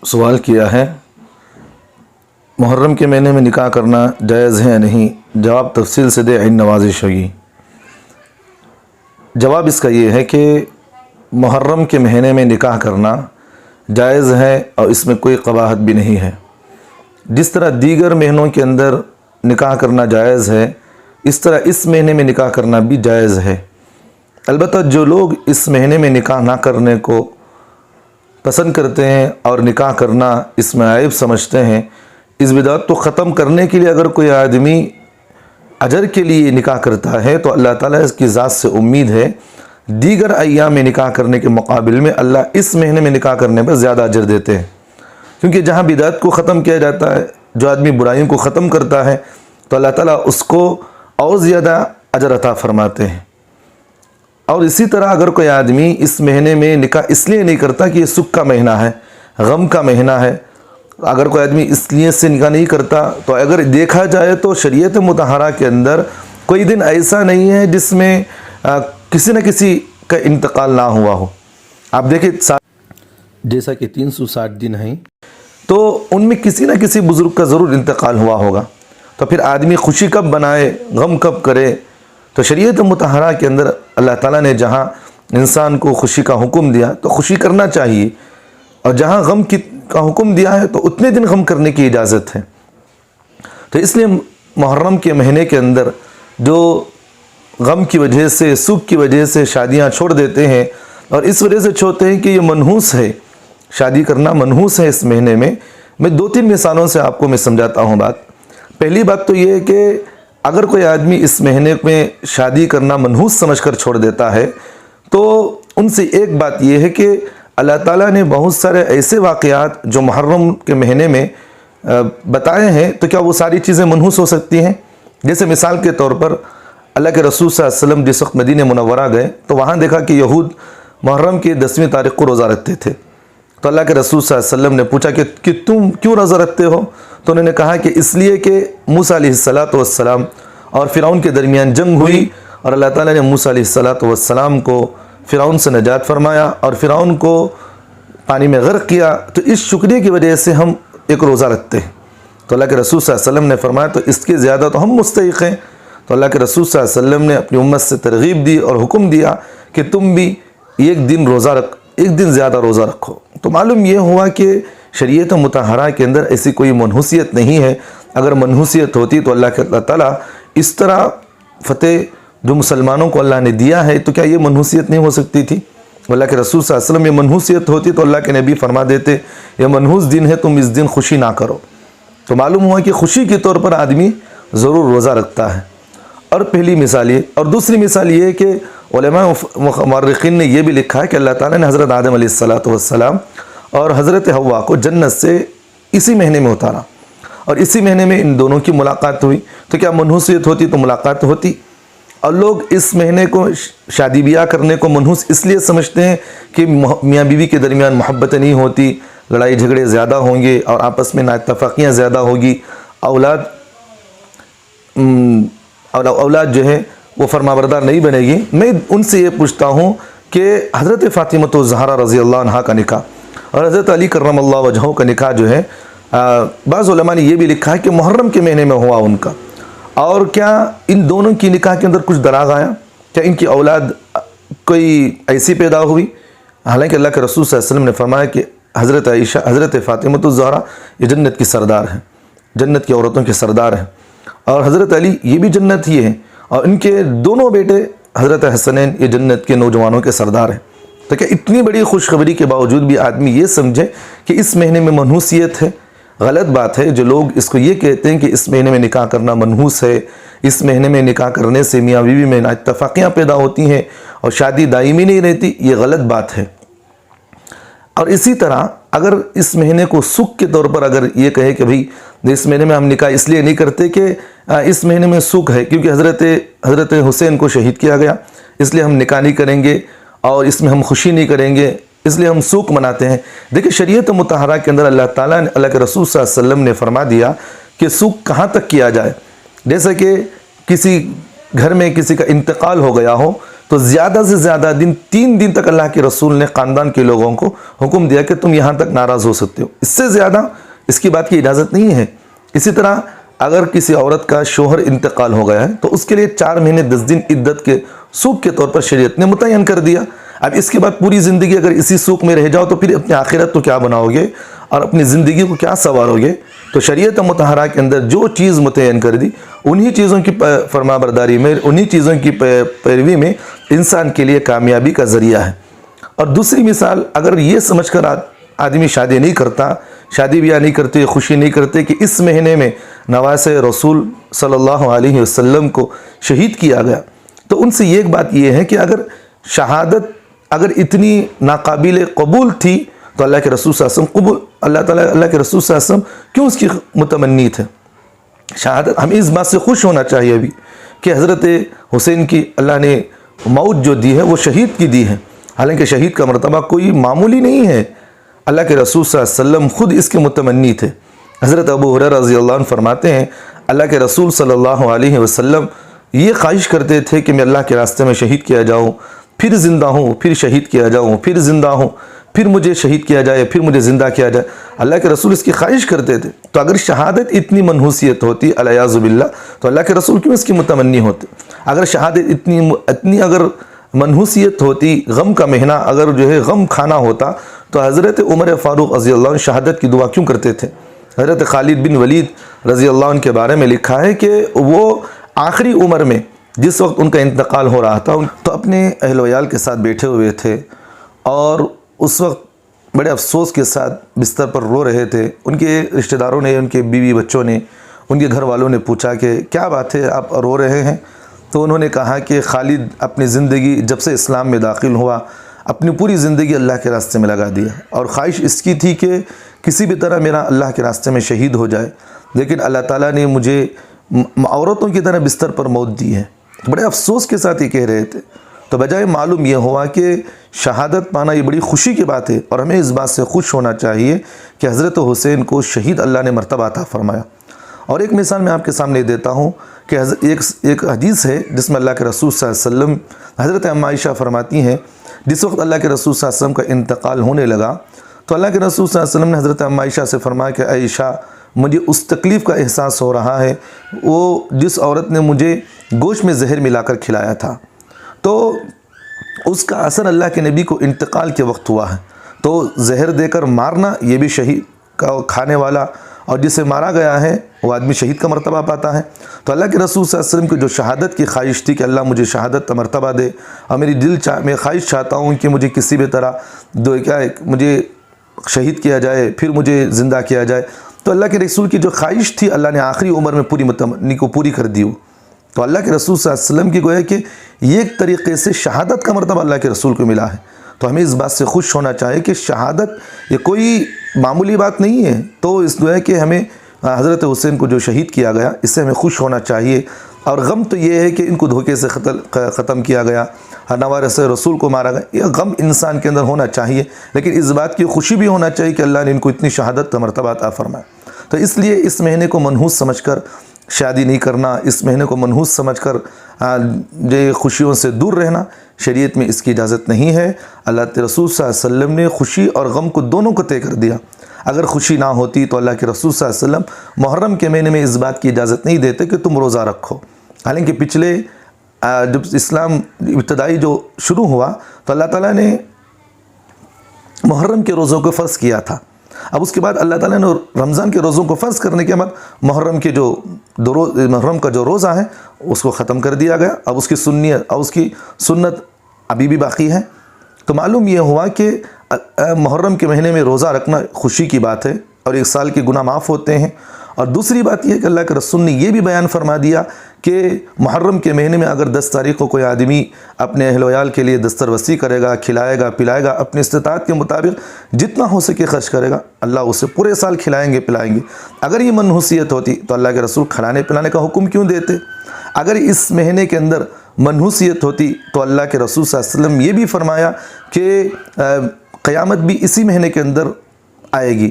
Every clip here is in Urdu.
سوال کیا ہے محرم کے مہینے میں نکاح کرنا جائز ہے یا نہیں؟ جواب تفصیل سے دے، عین نوازش ہوگی۔ جواب اس کا یہ ہے کہ محرم کے مہینے میں نکاح کرنا جائز ہے اور اس میں کوئی قباحت بھی نہیں ہے۔ جس طرح دیگر مہینوں کے اندر نکاح کرنا جائز ہے، اس طرح اس مہینے میں نکاح کرنا بھی جائز ہے۔ البتہ جو لوگ اس مہینے میں نکاح نہ کرنے کو پسند کرتے ہیں اور نکاح کرنا اس میں عیب سمجھتے ہیں، اس بدعت کو ختم کرنے کے لیے اگر کوئی آدمی اجر کے لیے نکاح کرتا ہے تو اللہ تعالیٰ اس کی ذات سے امید ہے دیگر ایام میں نکاح کرنے کے مقابل میں اللہ اس مہینے میں نکاح کرنے پر زیادہ اجر دیتے ہیں، کیونکہ جہاں بدعت کو ختم کیا جاتا ہے، جو آدمی برائیوں کو ختم کرتا ہے تو اللہ تعالیٰ اس کو اور زیادہ اجر عطا فرماتے ہیں۔ اور اسی طرح اگر کوئی آدمی اس مہینے میں نکاح اس لیے نہیں کرتا کہ یہ سکھ کا مہینہ ہے، غم کا مہینہ ہے، اگر کوئی آدمی اس لیے سے نکاح نہیں کرتا تو اگر دیکھا جائے تو شریعت مطہرہ کے اندر کوئی دن ایسا نہیں ہے جس میں کسی نہ کسی کا انتقال نہ ہوا ہو۔ آپ دیکھیں جیسا کہ 360 دن ہیں تو ان میں کسی نہ کسی بزرگ کا ضرور انتقال ہوا ہوگا، تو پھر آدمی خوشی کب بنائے، غم کب کرے؟ تو شریعت مطہرہ کے اندر اللہ تعالیٰ نے جہاں انسان کو خوشی کا حکم دیا تو خوشی کرنا چاہیے، اور جہاں غم کا حکم دیا ہے تو اتنے دن غم کرنے کی اجازت ہے۔ تو اس لیے محرم کے مہینے کے اندر جو غم کی وجہ سے، سکھ کی وجہ سے شادیاں چھوڑ دیتے ہیں، اور اس وجہ سے چھوڑتے ہیں کہ یہ منحوس ہے، شادی کرنا منحوس ہے اس مہینے میں 2-3 مثالوں سے آپ کو میں سمجھاتا ہوں بات۔ پہلی بات تو یہ ہے کہ اگر کوئی آدمی اس مہینے میں شادی کرنا منحوس سمجھ کر چھوڑ دیتا ہے تو ان سے ایک بات یہ ہے کہ اللہ تعالیٰ نے بہت سارے ایسے واقعات جو محرم کے مہینے میں بتائے ہیں، تو کیا وہ ساری چیزیں منحوس ہو سکتی ہیں؟ جیسے مثال کے طور پر اللہ کے رسول صلی اللہ علیہ وسلم جس وقت مدینہ منورہ گئے تو وہاں دیکھا کہ یہود محرم کی 10ویں تاریخ کو روزہ رکھتے تھے، تو اللہ کے رسول صلی اللہ علیہ وسلم نے پوچھا کہ تم کیوں روزہ رکھتے ہو؟ تو انہوں نے کہا کہ اس لیے کہ موسیٰ علیہ السلام اور فرعون کے درمیان جنگ ہوئی، اور اللہ تعالیٰ نے موسیٰ علیہ السلام کو فرعون سے نجات فرمایا اور فرعون کو پانی میں غرق کیا، تو اس شکریہ کی وجہ سے ہم ایک روزہ رکھتے ہیں۔ تو اللہ کے رسول صلی اللہ علیہ وسلم نے فرمایا تو اس کے زیادہ تو ہم مستحق ہیں۔ تو اللہ کے رسول صلی اللہ علیہ وسلم نے اپنی امت سے ترغیب دی اور حکم دیا کہ تم بھی ایک دن زیادہ روزہ رکھو۔ تو معلوم یہ ہوا کہ شریعت مطہرہ کے اندر ایسی کوئی منحوسیت نہیں ہے۔ اگر منحوسیت ہوتی تو اللہ تعالیٰ اس طرح فتح جو مسلمانوں کو اللہ نے دیا ہے تو کیا یہ منحوسیت نہیں ہو سکتی تھی؟ اللہ کے رسول صلی اللہ علیہ وسلم یہ منحوسیت ہوتی تو اللہ کے نبی فرما دیتے یہ منحوس دن ہے، تم اس دن خوشی نہ کرو۔ تو معلوم ہوا کہ خوشی کے طور پر آدمی ضرور روزہ رکھتا ہے۔ اور پہلی مثال یہ، اور دوسری مثال یہ ہے کہ علماء مورخین نے یہ بھی لکھا ہے کہ اللہ تعالیٰ نے حضرت آدم علیہ السلام اور حضرت حوا کو جنت سے اسی مہینے میں اتارا، اور اسی مہینے میں ان دونوں کی ملاقات ہوئی، تو کیا منحوسیت ہوتی تو ملاقات ہوتی؟ اور لوگ اس مہینے کو شادی بیاہ کرنے کو منحوس اس لیے سمجھتے ہیں کہ میاں بیوی کے درمیان محبت نہیں ہوتی، لڑائی جھگڑے زیادہ ہوں گے اور آپس میں نااتفاقیاں زیادہ ہوگی، اولاد جو ہے وہ فرمانبردار نہیں بنے گی۔ میں ان سے یہ پوچھتا ہوں کہ حضرت فاطمہ الزہرا رضی اللہ عنہا کا نکاح اور حضرت علی کرم اللہ وجہہ کا نکاح جو ہے، بعض علماء نے یہ بھی لکھا ہے کہ محرم کے مہینے میں ہوا ان کا، اور کیا ان دونوں کی نکاح کے اندر کچھ دراغ آیا؟ کیا ان کی اولاد کوئی ایسی پیدا ہوئی؟ حالانکہ اللہ کے رسول صلی اللہ علیہ وسلم نے فرمایا کہ حضرت عائشہ، حضرت فاطمہ الزہرا یہ جنت کی سردار ہیں، جنت کی عورتوں کے سردار ہیں، اور حضرت علی یہ بھی جنت ہی ہیں، اور ان کے دونوں بیٹے حضرت حسنین یہ جنت کے نوجوانوں کے سردار ہیں۔ تو کیا اتنی بڑی خوشخبری کے باوجود بھی آدمی یہ سمجھے کہ اس مہینے میں منحوسیت ہے؟ غلط بات ہے۔ جو لوگ اس کو یہ کہتے ہیں کہ اس مہینے میں نکاح کرنا منحوس ہے، اس مہینے میں نکاح کرنے سے میاں بیوی میں نااتفاقیاں پیدا ہوتی ہیں اور شادی دائمی نہیں رہتی، یہ غلط بات ہے۔ اور اسی طرح اگر اس مہینے کو سکھ کے طور پر اگر یہ کہے کہ بھئی اس مہینے میں ہم نکاح اس لیے نہیں کرتے کہ اس مہینے میں سکھ ہے کیونکہ حضرت حسین کو شہید کیا گیا، اس لیے ہم نکاح نہیں کریں گے، اور اس میں ہم خوشی نہیں کریں گے، اس لیے ہم سوک مناتے ہیں۔ دیکھیں شریعت مطہرہ کے اندر اللہ تعالیٰ نے، اللہ کے رسول صلی اللہ علیہ وسلم نے فرما دیا کہ سوک کہاں تک کیا جائے۔ جیسا کہ کسی گھر میں کسی کا انتقال ہو گیا ہو تو زیادہ سے زیادہ دن 3 دن تک اللہ کے رسول نے خاندان کے لوگوں کو حکم دیا کہ تم یہاں تک ناراض ہو سکتے ہو، اس سے زیادہ اس کی بات کی اجازت نہیں ہے۔ اسی طرح اگر کسی عورت کا شوہر انتقال ہو گیا ہے تو اس کے لیے 4 مہینے 10 دن عدت کے سوق کے طور پر شریعت نے متعین کر دیا۔ اب اس کے بعد پوری زندگی اگر اسی سوق میں رہ جاؤ تو پھر اپنی آخرت تو کیا بناؤ گے اور اپنی زندگی کو کیا سنوارو گے؟ تو شریعت مطہرہ کے اندر جو چیز متعین کر دی انہی چیزوں کی فرما برداری میں، انہی چیزوں کی پیروی میں انسان کے لیے کامیابی کا ذریعہ ہے۔ اور دوسری مثال، اگر یہ سمجھ کر آدمی شادی نہیں کرتا، شادی بیاہ نہیں کرتے، خوشی نہیں کرتے کہ اس مہینے میں نواسۂ رسول صلی اللہ علیہ وسلم کو شہید کیا گیا، تو ان سے ایک بات یہ ہے کہ اگر شہادت اگر اتنی ناقابل قبول تھی تو اللہ کے رسول صلی اللہ علیہ وسلم اللہ کے رسول صلی اللہ علیہ وسلم کیوں اس کی متمنی تھے؟ شہادت ہمیں اس بات سے خوش ہونا چاہیے ابھی کہ حضرت حسین کی اللہ نے موت جو دی ہے وہ شہید کی دی ہے، حالانکہ شہید کا مرتبہ کوئی معمولی نہیں ہے۔ اللہ کے رسول صلی اللہ علیہ وسلم خود اس کے متمنی تھے۔ حضرت ابو ہریرہ رضی اللہ عنہ فرماتے ہیں اللہ کے رسول صلی اللہ علیہ وسلم یہ خواہش کرتے تھے کہ میں اللہ کے راستے میں شہید کیا جاؤں، پھر زندہ ہوں، پھر شہید کیا جاؤں، پھر زندہ ہوں، پھر مجھے شہید کیا جائے، پھر مجھے زندہ کیا جائے۔ اللہ کے رسول اس کی خواہش کرتے تھے۔ تو اگر شہادت اتنی منحوسیت ہوتی علیاذ باللہ تو اللہ کے رسول کیوں اس کی متمنی ہوتے؟ اگر شہادت اتنی اگر منحوسیت ہوتی، غم کا مہینہ اگر جو ہے غم کھانا ہوتا تو حضرت عمر فاروق رضی اللہ عنہ شہادت کی دعا کیوں کرتے تھے؟ حضرت خالد بن ولید رضی اللہ عنہ کے بارے میں لکھا ہے کہ وہ آخری عمر میں جس وقت ان کا انتقال ہو رہا تھا تو اپنے اہل ویال کے ساتھ بیٹھے ہوئے تھے اور اس وقت بڑے افسوس کے ساتھ بستر پر رو رہے تھے۔ ان کے رشتہ داروں نے، ان کے بیوی بچوں نے، ان کے گھر والوں نے پوچھا کہ کیا بات ہے آپ رو رہے ہیں؟ تو انہوں نے کہا کہ خالد اپنی زندگی جب سے اسلام میں داخل ہوا اپنی پوری زندگی اللہ کے راستے میں لگا دیا اور خواہش اس کی تھی کہ کسی بھی طرح میرا اللہ کے راستے میں شہید ہو جائے، لیکن اللہ تعالیٰ نے مجھے عورتوں کی طرح بستر پر موت دی ہے۔ بڑے افسوس کے ساتھ یہ کہہ رہے تھے۔ تو بجائے معلوم یہ ہوا کہ شہادت پانا یہ بڑی خوشی کی بات ہے اور ہمیں اس بات سے خوش ہونا چاہیے کہ حضرت حسین کو شہید اللہ نے مرتبہ عطا فرمایا۔ اور ایک مثال میں آپ کے سامنے دیتا ہوں کہ ایک حدیث ہے جس میں اللہ کے رسول صلی اللہ علیہ وسلم حضرت ام عائشہ فرماتی ہیں جس وقت اللہ کے رسول صلی اللہ علیہ وسلم کا انتقال ہونے لگا تو اللہ کے رسول صلی اللہ علیہ وسلم نے حضرت ام عائشہ سے فرمایا کہ عائشہ مجھے اس تکلیف کا احساس ہو رہا ہے وہ جس عورت نے مجھے گوشت میں زہر ملا کر کھلایا تھا، تو اس کا اثر اللہ کے نبی کو انتقال کے وقت ہوا ہے۔ تو زہر دے کر مارنا یہ بھی شہید کا کھانے والا اور جسے مارا گیا ہے وہ آدمی شہید کا مرتبہ پاتا ہے۔ تو اللہ کے رسول صلی اللہ علیہ وسلم کی جو شہادت کی خواہش تھی کہ اللہ مجھے شہادت کا مرتبہ دے اور میری میں خواہش چاہتا ہوں کہ مجھے کسی بھی طرح مجھے شہید کیا جائے، پھر مجھے زندہ کیا جائے، تو اللہ کے رسول کی جو خواہش تھی اللہ نے آخری عمر میں پوری متمنی کو پوری کر دی۔ تو اللہ کے رسول صلی اللہ علیہ وسلم کی گویا کہ یہ ایک طریقے سے شہادت کا مرتبہ اللہ کے رسول کو ملا ہے۔ تو ہمیں اس بات سے خوش ہونا چاہیے کہ شہادت یہ کوئی معمولی بات نہیں ہے۔ تو اس گویا کہ ہمیں حضرت حسین کو جو شہید کیا گیا اس سے ہمیں خوش ہونا چاہیے، اور غم تو یہ ہے کہ ان کو دھوکے سے ختم کیا گیا، نوارث رسول کو مارا گیا۔ یہ غم انسان کے اندر ہونا چاہیے، لیکن اس بات کی خوشی بھی ہونا چاہیے کہ اللہ نے ان کو اتنی شہادت کا مرتبہ عطا فرمایا۔ تو اس لیے اس مہینے کو منحوس سمجھ کر شادی نہیں کرنا، اس مہینے کو منحوس سمجھ کر خوشیوں سے دور رہنا، شریعت میں اس کی اجازت نہیں ہے۔ اللہ کے رسول صلی اللہ علیہ وسلم نے خوشی اور غم کو دونوں کو طے کر دیا۔ اگر خوشی نہ ہوتی تو اللہ کے رسول صلی اللہ علیہ وسلم محرم کے مہینے میں اس بات کی اجازت نہیں دیتے کہ تم روزہ رکھو۔ حالانکہ پچھلے جب اسلام ابتدائی جو شروع ہوا تو اللہ تعالیٰ نے محرم کے روزوں کو فرض کیا تھا۔ اب اس کے بعد اللہ تعالیٰ نے رمضان کے روزوں کو فرض کرنے کے بعد محرم کا جو روزہ ہے اس کو ختم کر دیا گیا۔ اب اس کی سنت ابھی بھی باقی ہے۔ تو معلوم یہ ہوا کہ محرم کے مہینے میں روزہ رکھنا خوشی کی بات ہے اور ایک سال کے گناہ معاف ہوتے ہیں۔ اور دوسری بات یہ کہ اللہ کے رسول نے یہ بھی بیان فرما دیا کہ محرم کے مہینے میں اگر 10 تاریخ کو کوئی آدمی اپنے اہل ویال کے لیے دستر وسیع کرے گا، کھلائے گا، پلائے گا، اپنی استطاعت کے مطابق جتنا ہو سکے خرچ کرے گا، اللہ اسے پورے سال کھلائیں گے، پلائیں گے۔ اگر یہ منحوسیت ہوتی تو اللہ کے رسول کھلانے پلانے کا حکم کیوں دیتے؟ اگر اس مہینے کے اندر منحوسیت ہوتی تو اللہ کے رسول صلی اللہ علیہ وسلم یہ بھی فرمایا کہ قیامت بھی اسی مہینے کے اندر آئے گی۔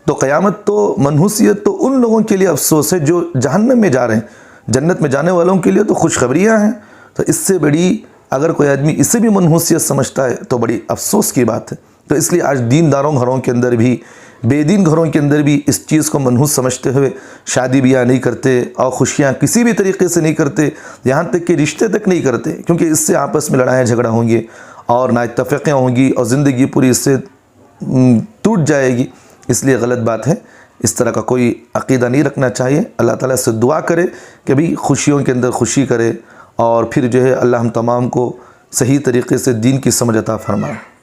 تو قیامت تو منحوسیت تو ان لوگوں کے لیے افسوس ہے جو جہنم میں جا رہے ہیں، جنت میں جانے والوں کے لیے تو خوشخبریاں ہیں۔ تو اس سے بڑی اگر کوئی آدمی اسے بھی منحوسیت سمجھتا ہے تو بڑی افسوس کی بات ہے۔ تو اس لیے آج دینداروں گھروں کے اندر بھی، بے دین گھروں کے اندر بھی اس چیز کو منحوس سمجھتے ہوئے شادی بیاہ نہیں کرتے اور خوشیاں کسی بھی طریقے سے نہیں کرتے، یہاں تک کہ رشتے تک نہیں کرتے، کیونکہ اس سے آپس میں لڑائیاں جھگڑا ہوں گے اور نااتفاقیاں ہوں گی اور زندگی پوری اس سے ٹوٹ جائے گی۔ اس لیے غلط بات ہے، اس طرح کا کوئی عقیدہ نہیں رکھنا چاہیے۔ اللہ تعالیٰ سے دعا کرے کہ بھی خوشیوں کے اندر خوشی کرے، اور پھر جو ہے اللہ ہم تمام کو صحیح طریقے سے دین کی سمجھ عطا فرمائے۔